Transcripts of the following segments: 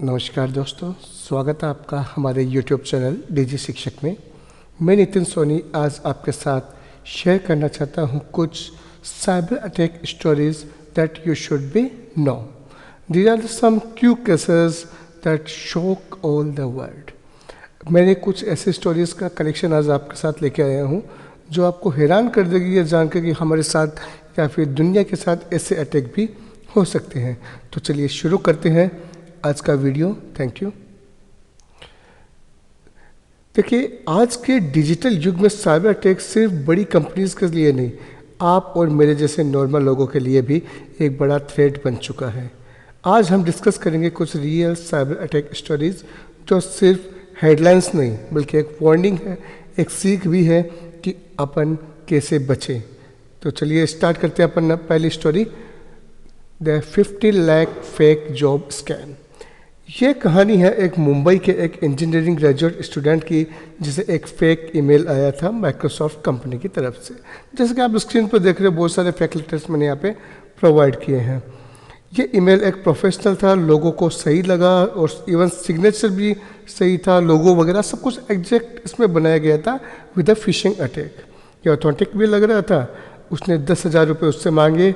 नमस्कार दोस्तों, स्वागत है आपका हमारे YouTube चैनल डीजी शिक्षक में। मैं नितिन सोनी आज आपके साथ शेयर करना चाहता हूँ कुछ cyber attack stories that you should be know. These are some cue cases that shock all the world. मैंने कुछ ऐसे स्टोरीज का कलेक्शन आज आपके साथ लेके आया हूँ जो आपको हैरान कर देगी ये जानकर कि हमारे साथ या फिर दुनिया के साथ ऐसे अटैक भी हो सकते हैं। तो चलिए शुरू करते हैं आज का वीडियो। Thank you. देखिए, आज के डिजिटल युग में साइबर अटैक सिर्फ बड़ी कंपनीज के लिए नहीं, आप और मेरे जैसे नॉर्मल लोगों के लिए भी एक बड़ा थ्रेट बन चुका है। आज हम डिस्कस करेंगे कुछ रियल साइबर अटैक स्टोरीज जो सिर्फ हेडलाइंस नहीं बल्कि एक वार्निंग है, एक सीख भी है कि अपन कैसे बचें। तो चलिए स्टार्ट करते हैं अपन पहली story, the 50 lakh fake job scam. ये कहानी है एक मुंबई के एक इंजीनियरिंग ग्रेजुएट स्टूडेंट की जिसे एक फेक ईमेल आया था माइक्रोसॉफ्ट कंपनी की तरफ से। जैसे कि आप स्क्रीन पर देख रहे हो, बहुत सारे फेक लेटर्स मैंने यहाँ पे प्रोवाइड किए हैं। ये ईमेल एक प्रोफेशनल था, लोगों को सही लगा और इवन सिग्नेचर भी सही था, लोगो वगैरह सब कुछ एग्जैक्ट इसमें बनाया गया था विद अ फिशिंग अटैक। ये ऑथेंटिक भी लग रहा था। उसने 10,000 रुपये उससे मांगे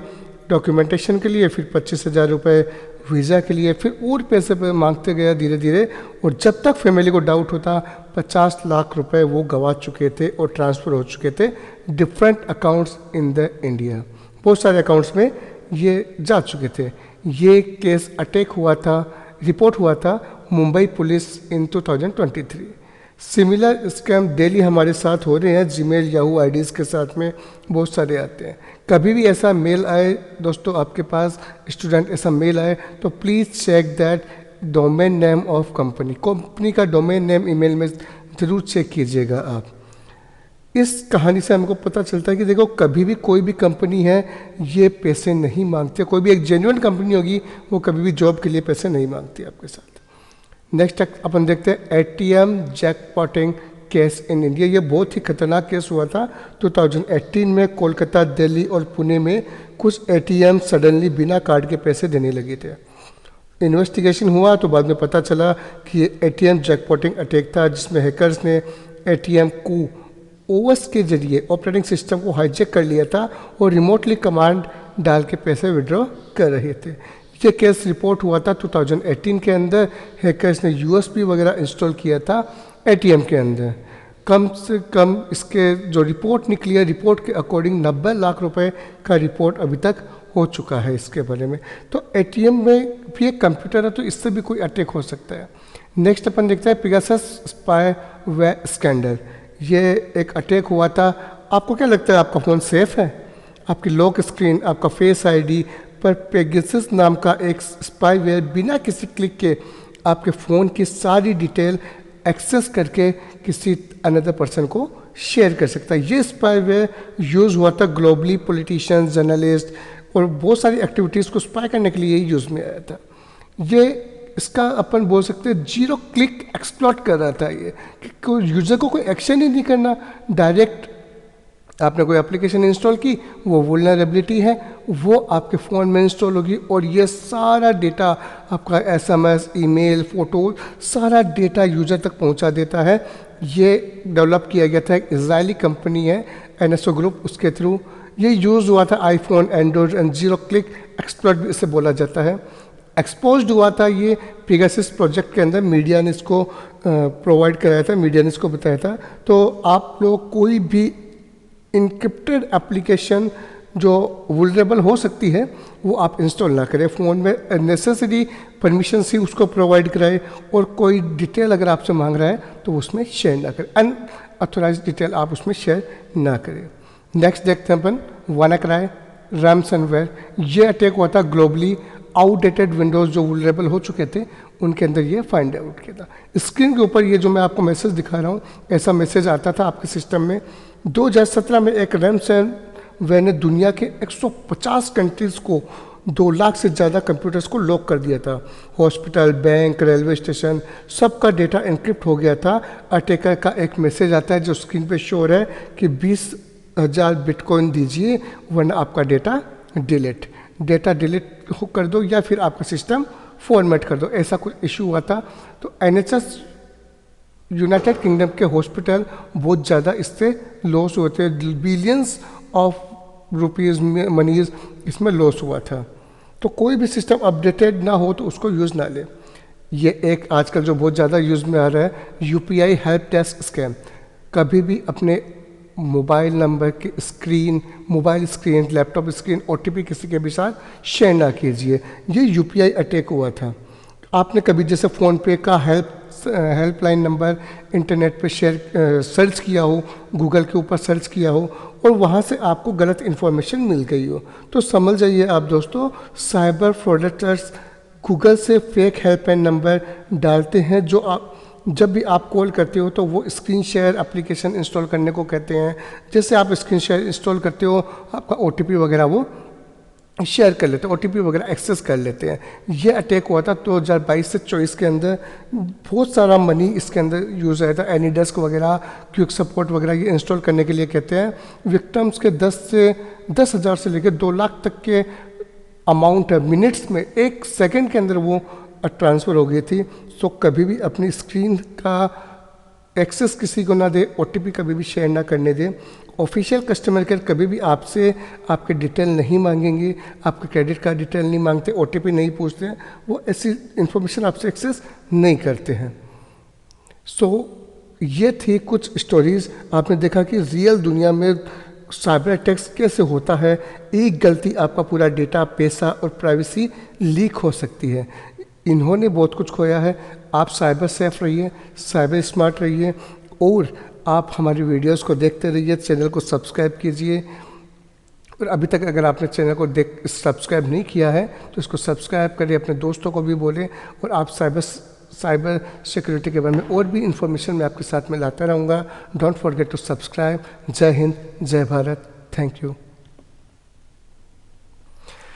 डॉक्यूमेंटेशन के लिए, फिर 25,000 रुपये वीज़ा के लिए, फिर और पैसे पे मांगते गया धीरे धीरे। और जब तक फैमिली को डाउट होता, 50 लाख रुपए वो गवा चुके थे और ट्रांसफ़र हो चुके थे different accounts in the India. बहुत सारे अकाउंट्स में ये जा चुके थे। ये केस अटैक हुआ था, रिपोर्ट हुआ था मुंबई पुलिस इन 2023। सिमिलर स्कैम डेली हमारे साथ हो रहे हैं, जीमेल याहू आईडीज़ के साथ में बहुत सारे आते हैं। कभी भी ऐसा मेल आए दोस्तों, आपके पास स्टूडेंट ऐसा मेल आए तो please check that domain name of company का डोमेन नेम ईमेल में ज़रूर चेक कीजिएगा आप। इस कहानी से हमको पता चलता है कि देखो, कभी भी कोई भी कंपनी है ये पैसे नहीं मांगते। कोई भी एक जेन्युइन कंपनी होगी वो कभी भी जॉब के लिए पैसे नहीं मांगती आपके साथ। नेक्स्ट अपन देखते हैं एटीएम जैकपॉटिंग केस इन इंडिया। ये बहुत ही खतरनाक केस हुआ था 2018 में। कोलकाता, दिल्ली और पुणे में कुछ एटीएम सडनली बिना कार्ड के पैसे देने लगे थे। इन्वेस्टिगेशन हुआ तो बाद में पता चला कि ये एटीएम जैकपॉटिंग अटैक था जिसमें हैकर्स ने एटीएम को ओएस के जरिए ऑपरेटिंग सिस्टम को हाईजैक कर लिया था और रिमोटली कमांड डाल के पैसे विड्रॉ कर रहे थे। ये केस रिपोर्ट हुआ था 2018 के अंदर। हैकर्स ने यूएसबी वगैरह इंस्टॉल किया था एटीएम के अंदर। कम से कम इसके जो रिपोर्ट निकली है, रिपोर्ट के अकॉर्डिंग 90 लाख रुपए का रिपोर्ट अभी तक हो चुका है इसके बारे में। तो एटीएम में भी एक कंप्यूटर है तो इससे भी कोई अटैक हो सकता है। नेक्स्ट अपन देखते हैं पेगासस स्पाईवेयर स्कैंडल। ये एक अटैक हुआ था। आपको क्या लगता है आपका फ़ोन सेफ है? आपकी लॉक स्क्रीन, आपका फेस आईडी पर पेगासस नाम का एक स्पाईवेयर बिना किसी क्लिक के आपके फ़ोन की सारी डिटेल एक्सेस करके किसी अनदर पर्सन को शेयर कर सकता है। ये स्पाईवेयर यूज़ हुआ था ग्लोबली, पॉलिटिशियंस, जर्नलिस्ट और बहुत सारी एक्टिविटीज़ को स्पाई करने के लिए ही यूज़ में आया था। ये इसका अपन बोल सकते हैं 0 क्लिक एक्सप्लॉइट कर रहा था ये, कि कोई यूज़र को कोई एक्शन ही नहीं करना। डायरेक्ट आपने कोई एप्लीकेशन इंस्टॉल की, वो वुलनरेबिलिटी है, वो आपके फ़ोन में इंस्टॉल होगी और ये सारा डेटा आपका एसएमएस, ईमेल, फ़ोटो, सारा डेटा यूज़र तक पहुंचा देता है। ये डेवलप किया गया था, एक इजरायली कंपनी है एनएसओ ग्रुप, उसके थ्रू ये यूज़ हुआ था iPhone, Android and 0 click exploit भी इसे बोला जाता है। एक्सपोज्ड हुआ था ये पेगासस प्रोजेक्ट के अंदर। मीडिया ने इसको प्रोवाइड कराया था, मीडिया ने इसको बताया था। तो आप लोग कोई भी इनक्रिप्टेड एप्लीकेशन जो वुलरेबल हो सकती है वो आप इंस्टॉल ना करें फ़ोन में। नेसेसरी परमिशन ही उसको प्रोवाइड कराए और कोई डिटेल अगर आपसे मांग रहा है तो उसमें शेयर ना करें। अनऑथोराइज्ड डिटेल आप उसमें शेयर ना करें। नेक्स्ट देखते हैं अपन वानाक्राई रैमसनवेयर। ये अटैक हुआ था ग्लोबली। आउटडेटेड विंडोज़ जो वुलरेबल हो चुके थे उनके अंदर ये फाइंड आउट किया था। स्क्रीन के ऊपर ये जो मैं आपको मैसेज दिखा रहा हूँ, ऐसा मैसेज आता था आपके सिस्टम में। 2017 में एक रैमसनवेयर ने दुनिया के 150 कंट्रीज़ को 2 लाख से ज़्यादा कंप्यूटर्स को लॉक कर दिया था। हॉस्पिटल, बैंक, रेलवे स्टेशन, सबका डेटा एनक्रिप्ट हो गया था। अटैकर का एक मैसेज आता है जो स्क्रीन पे शो हो रहा है कि 20,000 बिटकॉइन दीजिए वरना आपका डेटा डिलीट कर दो या फिर आपका सिस्टम फॉर्मेट कर दो, ऐसा कुछ इशू हुआ था। तो NHS यूनाइटेड किंगडम के हॉस्पिटल बहुत ज़्यादा इससे लॉस हुए थे, बिलियंस ऑफ रुपीज़ मनीज इसमें लॉस हुआ था। तो कोई भी सिस्टम अपडेटेड ना हो तो उसको यूज़ ना ले। ये एक आजकल जो बहुत ज़्यादा यूज़ में आ रहा है UPI हेल्प डेस्क स्कैम। कभी भी अपने मोबाइल नंबर की screen, mobile screen, laptop screen OTP किसी के भी साथ शेयर ना कीजिए। ये UPI अटैक हुआ था। आपने कभी जैसे फ़ोनपे का हेल्पलाइन नंबर इंटरनेट पे सर्च किया हो, गूगल के ऊपर सर्च किया हो और वहाँ से आपको गलत इन्फॉर्मेशन मिल गई हो, तो समझ जाइए आप दोस्तों, साइबर फ्रॉडस्टर्स गूगल से फेक हेल्पलाइन नंबर डालते हैं। जब भी आप कॉल करते हो तो वो स्क्रीन शेयर एप्लीकेशन इंस्टॉल करने को कहते हैं। जैसे आप स्क्रीन शेयर इंस्टॉल करते हो, आपका OTP वगैरह वो शेयर कर लेते हैं, OTP वगैरह एक्सेस कर लेते हैं। ये अटैक हुआ था 2022 से 24 के अंदर। बहुत सारा मनी इसके अंदर यूज़ आया था। एनीडेस्क वगैरह, क्विक सपोर्ट वगैरह ये इंस्टॉल करने के लिए कहते हैं। विक्टिम्स के 10,000 से लेकर 2 लाख तक के अमाउंट है, मिनट्स में 1 सेकंड के अंदर वो ट्रांसफ़र हो गई थी। सो कभी भी अपनी स्क्रीन का एक्सेस किसी को ना दे, OTP कभी भी शेयर ना करने दे। ऑफिशियल कस्टमर केयर कभी भी आपसे आपके डिटेल नहीं मांगेंगे, आपके क्रेडिट कार्ड डिटेल नहीं मांगते, OTP नहीं पूछते हैं, वो ऐसी इन्फॉर्मेशन आपसे एक्सेस नहीं करते हैं। सो ये थी कुछ स्टोरीज़। आपने देखा कि रियल दुनिया में साइबर अटैक्स कैसे होता है। एक गलती आपका पूरा डेटा, पैसा और प्राइवेसी लीक हो सकती है। इन्होंने बहुत कुछ खोया है। आप साइबर सेफ रहिए, साइबर स्मार्ट रहिए और आप हमारी वीडियोस को देखते रहिए। चैनल को सब्सक्राइब कीजिए और अभी तक अगर आपने चैनल को सब्सक्राइब नहीं किया है तो इसको सब्सक्राइब करिए, अपने दोस्तों को भी बोलें। और आप साइबर सिक्योरिटी के बारे में और भी इंफॉर्मेशन मैं आपके साथ में लाता रहूँगा। Don't forget to subscribe. जय हिंद, जय भारत, थैंक यू।